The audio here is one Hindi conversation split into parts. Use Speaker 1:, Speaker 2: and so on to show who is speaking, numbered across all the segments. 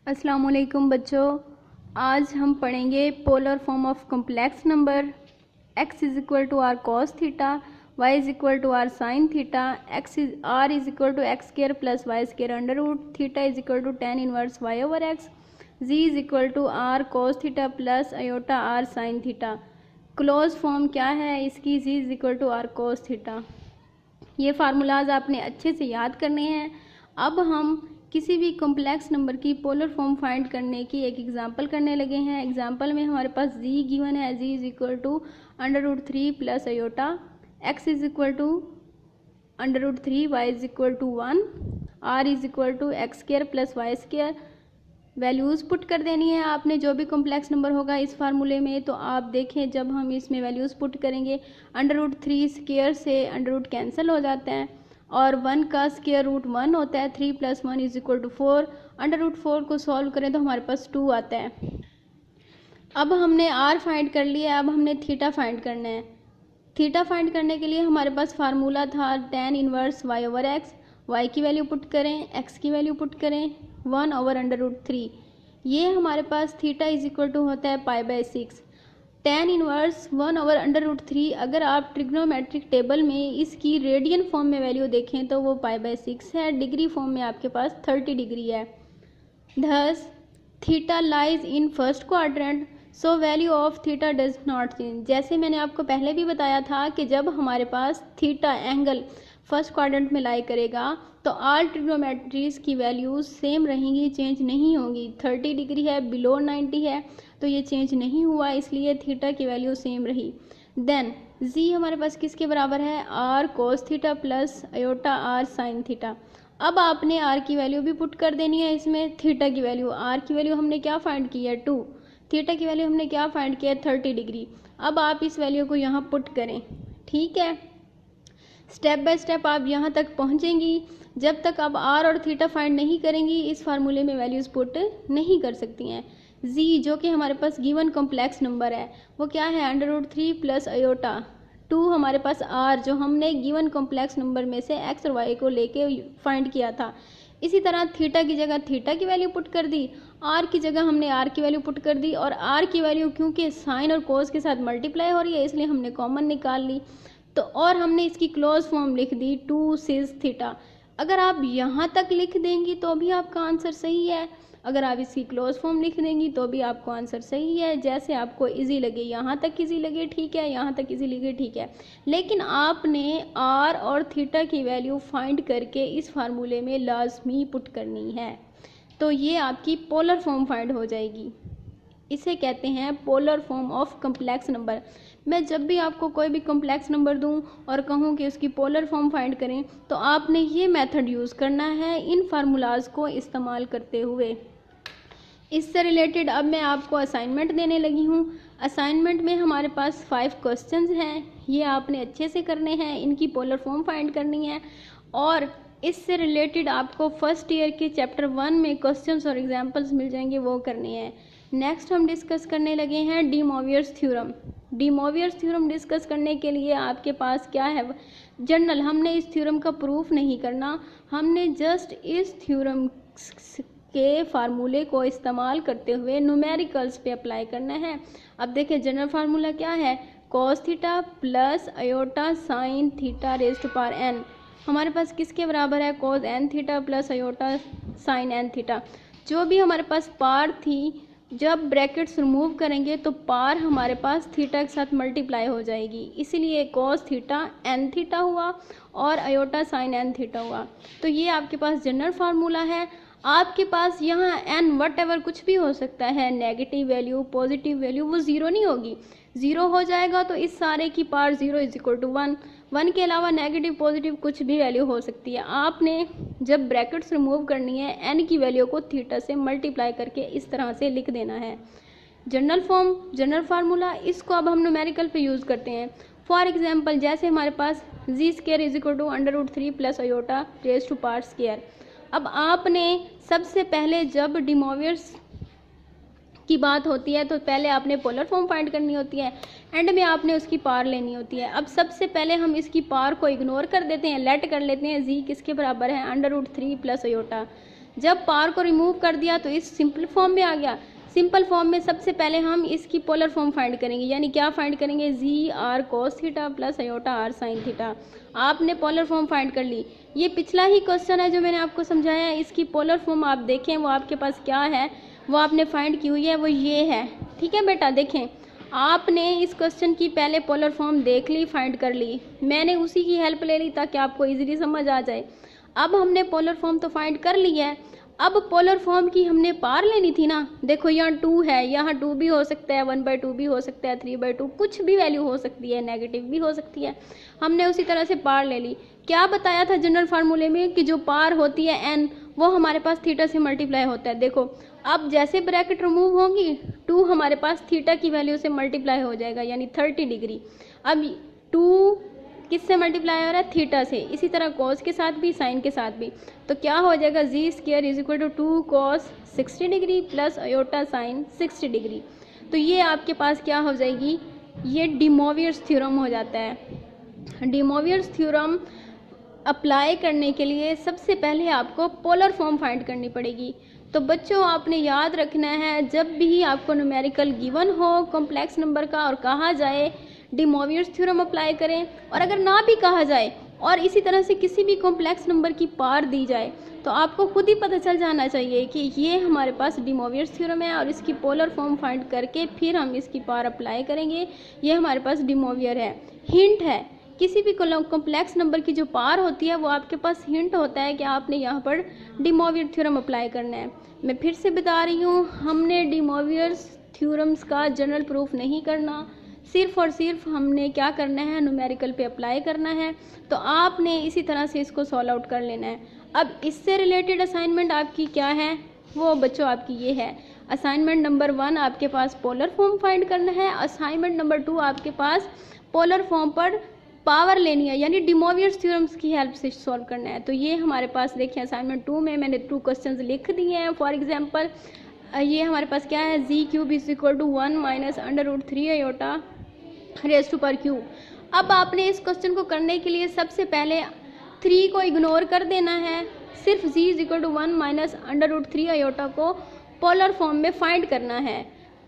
Speaker 1: अस्सलाम वालेकुम बच्चों, आज हम पढ़ेंगे polar form of complex number. x is equal to r cos theta, y is equal to r sine theta, r is equal to x square plus y square under root theta is equal to tan inverse y over x, z is equal to r cos theta plus iota r sine theta. Close form क्या है इसकी? z is equal to r cos theta. ये फार्मूलाज आपने अच्छे से याद करने हैं। अब हम किसी भी कॉम्प्लेक्स नंबर की पोलर फॉर्म फाइंड करने की एक एग्जांपल करने लगे हैं। एग्जांपल में हमारे पास z गिवन है, z is equal to under root 3 plus iota, x is equal to under root 3, y is equal to 1, r is equal to x square plus y square. Values put कर देनी है आपने जो भी कॉम्प्लेक्स नंबर होगा इस फार्मूले में। तो आप देखें जब हम इसमें वैल्यूज़ पुट करेंगे, अंडर रूट 3 स्केयर से अंडर रूट कैंसिल हो जाते हैं और 1 का स्केयर रूट 1 होता है। 3 plus 1 is equal to 4। Under root 4 को सॉल्व करें तो हमारे पास 2 आता है। अब हमने r फाइंड कर लिया, अब हमने थीटा फाइंड करना है। थीटा फाइंड करने के लिए हमारे पास फार्मूला था tan inverse y over x। y की वैल्यू पुट करें, x की वैल्यू पुट करें, 1 ओवर अंडर रूट 3। ये हमारे पास थीटा इज इक्वल टू होता है π/6। tan inverse 1 over under root 3, अगर आप ट्रिग्नोमेट्रिक टेबल में इसकी रेडियन फॉर्म में वैल्यू देखें तो वो π/6 है। डिग्री फॉर्म में आपके पास 30 डिग्री है। Thus theta lies in first quadrant, so value of theta does not change. जैसे मैंने आपको पहले भी बताया था कि जब हमारे पास थीटा एंगल फर्स्ट क्वाड्रेंट में लाई करेगा तो ऑल ट्रिग्नोमेट्रीज की वैल्यूज सेम रहेंगी, चेंज नहीं होंगी। 30 डिग्री है, बिलो 90 है, तो ये चेंज नहीं हुआ, इसलिए थीटा की वैल्यू सेम रही। देन z हमारे पास किसके बराबर है? r cos theta plus aorta r sine theta. अब आपने r की वैल्यू भी पुट कर देनी है इसमें। थीटा की वैल्यू, r की वैल्यू हमने क्या फाइंड की है? 2। थीटा की वैल्यू हमने क्या फाइंड किया है? 30 डिग्री। अब आप इस वैल्यू को यहाँ पुट करें, ठीक है। स्टेप बाय स्टेप आप यहाँ तक पहुँचेंगी। जब तक आप r और थीटा फाइंड नहीं करेंगी इस फार्मूले में वैल्यूज़ पुट नहीं कर सकती हैं। z जो कि हमारे पास गिवन कॉम्प्लेक्स नंबर है वो क्या है? Under root 3 plus aorta. 2 हमारे पास r जो हमने गिवन कॉम्प्लेक्स नंबर में से x और y को लेके फाइंड किया था। इसी तरह थीटा की जगह थीटा की वैल्यू पुट कर दी, r की जगह हमने r की वैल्यू पुट कर दी, और r की वैल्यू क्योंकि साइन और कोस के साथ मल्टीप्लाई हो रही है इसलिए हमने कॉमन निकाल ली। तो और हमने इसकी क्लोज फॉर्म लिख दी 2 सिस थीटा। अगर आप यहाँ तक लिख देंगी तो भी आपका आंसर सही है, अगर आप इसकी क्लोज फॉर्म लिख देंगी तो भी आपको आंसर सही है। जैसे आपको इजी लगे, यहाँ तक इजी लगे ठीक है, यहाँ तक इजी लगे ठीक है, लेकिन आपने r और थीटा की वैल्यू फाइंड करके इस फार्मूले में लाजमी पुट करनी है। तो ये आपकी पोलर फॉर्म फाइंड हो जाएगी। इसे कहते हैं polar form of complex number. मैं जब भी आपको कोई भी कम्प्लेक्स नंबर दूं और कहूं कि उसकी पोलर फॉर्म फाइंड करें तो आपने ये मेथड यूज़ करना है इन फार्मूलाज को इस्तेमाल करते हुए। इससे रिलेटेड अब मैं आपको असाइनमेंट देने लगी हूँ। असाइनमेंट में हमारे पास 5 क्वेश्चंस हैं, ये आपने अच्छे से करने हैं, इनकी पोलर फॉर्म फाइंड करनी है। और इससे रिलेटेड आपको फर्स्ट ईयर के चैप्टर 1 में क्वेश्चंस और एग्जांपल्स मिल जाएंगे, वो करने हैं। नेक्स्ट हम डिस्कस करने लगे हैं De Moivre's theorem. De Moivre's theorem discuss करने के लिए आपके पास क्या है? जनरल। हमने इस थ्योरम का प्रूफ नहीं करना, हमने जस्ट इस थ्योरम के फार्मूले को इस्तेमाल करते हुए न्यूमेरिकल्स पे अप्लाई करना है। अब देखिए जनरल फार्मूला क्या है? Cos theta plus iota sine theta raise to power n। हमारे पास किसके बराबर है? Cos n theta plus iota sine n theta. जो भी हमारे पास पार थी, जब ब्रैकेट्स रिमूव करेंगे तो पार हमारे पास थीटा के साथ मल्टीप्लाई हो जाएगी, इसीलिए कॉस थीटा एन थीटा हुआ और अयोटा साइन एन थीटा हुआ। तो ये आपके पास जनरल फार्मूला है। आपके पास यहाँ एन वट एवर कुछ भी हो सकता है, नेगेटिव वैल्यू पॉजिटिव वैल्यू, वो ज़ीरो नहीं होगी। ज़ीरो हो जाएगा तो इस सारे की पार 0 इज इक्वल टू 1। 1 के अलावा नेगेटिव पॉजिटिव कुछ भी वैल्यू हो सकती है। आपने जब ब्रैकेट्स रिमूव करनी है एन की वैल्यू को थीटा से मल्टीप्लाई करके इस तरह से लिख देना है। जनरल फॉर्म, जनरल फार्मूला, इसको अब हम न्यूमेरिकल पे यूज़ करते हैं। फॉर एग्जांपल जैसे हमारे पास z square is equal to under root 3 plus iota raise to power square. अब आपने सबसे पहले जब डी मोवियर्स की बात होती है तो पहले आपने पोलर फॉर्म फाइंड करनी होती है, एंड में आपने उसकी पार लेनी होती है। अब सबसे पहले हम इसकी पार को इग्नोर कर देते हैं, लेट कर लेते हैं। जी किसके बराबर है? Under root 3 plus iota. जब पावर को रिमूव कर दिया तो इस सिंपल फॉर्म में आ गया। सिंपल फॉर्म में सबसे पहले हम इसकी पोलर फॉर्म फाइंड करेंगे, यानी क्या फाइंड करेंगे, z r cos theta plus iota r sine theta. आपने पोलर फॉर्म फाइंड कर ली। ये पिछला ही क्वेश्चन है जो मैंने आपको समझाया है, इसकी पोलर फॉर्म आप देखें वो आपके पास क्या है, वो आपने फाइंड की हुई है, वो ये है। ठीक है बेटा, देखें आपने इस क्वेश्चन की पहले पोलर फॉर्म देख ली, फाइंड कर ली, मैंने उसी की हेल्प ले ली ताकि आपको इजीली समझ आ जाए। अब हमने पोलर फॉर्म तो फाइंड कर ली है, अब पोलर फॉर्म की हमने पार लेनी थी ना। देखो यहाँ 2 है, यहाँ 2 भी हो सकता है, 1/2 भी हो सकता है, 3/2 कुछ भी वैल्यू हो सकती है, नेगेटिव भी हो सकती है। हमने उसी तरह से पार ले ली। क्या बताया था जनरल फार्मूले में कि जो पार होती है n वो हमारे पास थीटा से मल्टीप्लाई होता है। देखो अब जैसे ब्रैकेट रिमूव होगी 2 हमारे पास थीटा की वैल्यू से मल्टीप्लाई हो जाएगा, यानी 30 डिग्री। अब 2 किससे मल्टीप्लाई हो रहा है, थीटा से। इसी तरह कॉस के साथ भी, साइन के साथ भी। तो क्या हो जाएगा, z square is equal to 2 cos 60 degree plus iota sine 60 degree. तो ये आपके पास क्या हो जाएगी, ये डी मोवियर्स थ्योरम हो जाता है। डी मोवियर्स थ्योरम अप्लाई करने के लिए सबसे पहले आपको पोलर फॉर्म फाइंड करनी पड़ेगी। तो बच्चों आपने याद रखना है, जब भी आपको न्यूमेरिकल गिवन हो कॉम्प्लेक्स नंबर का और कहा जाए डी मोवियर्स थ्योरम अप्लाई करें, और अगर ना भी कहा जाए और इसी तरह से किसी भी कॉम्प्लेक्स नंबर की पार दी जाए तो आपको खुद ही पता चल जाना चाहिए कि ये हमारे पास डी मोवियर्स थ्योरम है, और इसकी पोलर फॉर्म फाइंड करके फिर हम इसकी पार अप्लाई करेंगे, ये हमारे पास डी मोवियर है। हिंट है, किसी भी कॉम्प्लेक्स नंबर की जो पार होती है वो आपके पास हिंट होता है कि आपने यहाँ पर डी मोवियर थ्योरम अप्लाई करना है। मैं फिर से बता रही हूँ, हमने डी मोवियर्स थ्योरम्स का जनरल प्रूफ नहीं करना, सिर्फ और सिर्फ हमने क्या करना है, न्यूमेरिकल पे अप्लाई करना है। तो आपने इसी तरह से इसको सॉल्व आउट कर लेना है। अब इससे रिलेटेड असाइनमेंट आपकी क्या है, वो बच्चों आपकी ये है। असाइनमेंट नंबर 1 आपके पास पोलर फॉर्म फाइंड करना है। असाइनमेंट नंबर 2 आपके पास पोलर फॉर्म पर पावर लेनी है, यानी डी मोवियर्स थ्योरम्स की हेल्प से सॉल्व करना है। तो ये हमारे पास देखिए असाइनमेंट 2 में मैंने 2 क्वेश्चंस लिख दिए हैं। फॉर एग्जांपल ये हमारे पास क्या है, z cube is equal to 1 minus √3 iota raise to power cube. अब आपने इस क्वेश्चन को करने के लिए सबसे पहले 3 को इग्नोर कर देना है, सिर्फ z is equal to 1 minus √3 iota को पोलर फॉर्म में फाइंड करना है।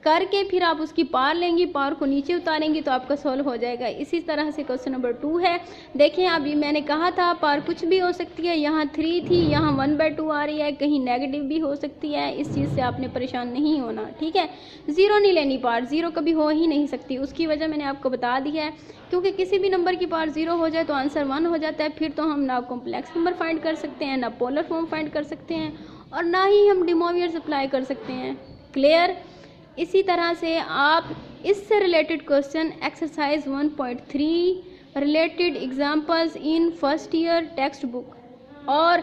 Speaker 1: करके फिर आप उसकी पार लेंगी, पार को नीचे उतारेंगी तो आपका सॉल्व हो जाएगा। इसी तरह से क्वेश्चन नंबर 2 है। देखें अभी मैंने कहा था पार कुछ भी हो सकती है, यहाँ 3 थी, यहाँ 1/2 आ रही है, कहीं नेगेटिव भी हो सकती है। इस चीज़ से आपने परेशान नहीं होना, ठीक है। 0 नहीं लेनी पार, 0 कभी हो ही नहीं सकती। उसकी वजह मैंने आपको बता दी है, क्योंकि किसी भी नंबर की पार 0 हो जाए तो आंसर 1 हो जाता है। फिर तो हम ना कॉम्प्लेक्स नंबर फाइंड कर सकते हैं, ना पोलर फॉर्म फाइंड कर सकते हैं, और ना ही हम डी मोवियर्स अप्लाई कर सकते हैं। क्लियर। इसी तरह से आप इससे related question exercise 1.3 related examples in first year text book, और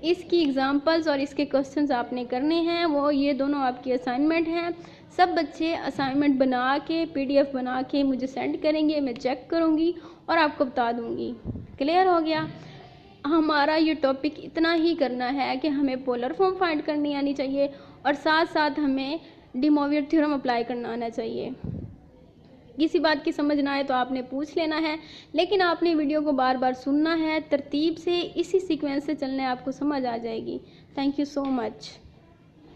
Speaker 1: इसकी एग्जांपल्स और इसके क्वेश्चंस आपने करने हैं, वो ये दोनों आपकी असाइनमेंट हैं। सब बच्चे असाइनमेंट बना के PDF बना के मुझे सेंड करेंगे, मैं चेक करूँगी और आपको बता दूँगी। क्लियर हो गया। हमारा ये टॉपिक इतना ही करना है कि हमें पोलर फॉर्म फाइंड करनी आनी चाहिए, और साथ साथ हमें डी मोवियर थ्योरम अप्लाई करना आना चाहिए। किसी बात की समझ ना आए तो आपने पूछ लेना है, लेकिन आपने वीडियो को बार बार सुनना है, तरतीब से इसी सीक्वेंस से चलना है, आपको समझ आ जाएगी। Thank you so much.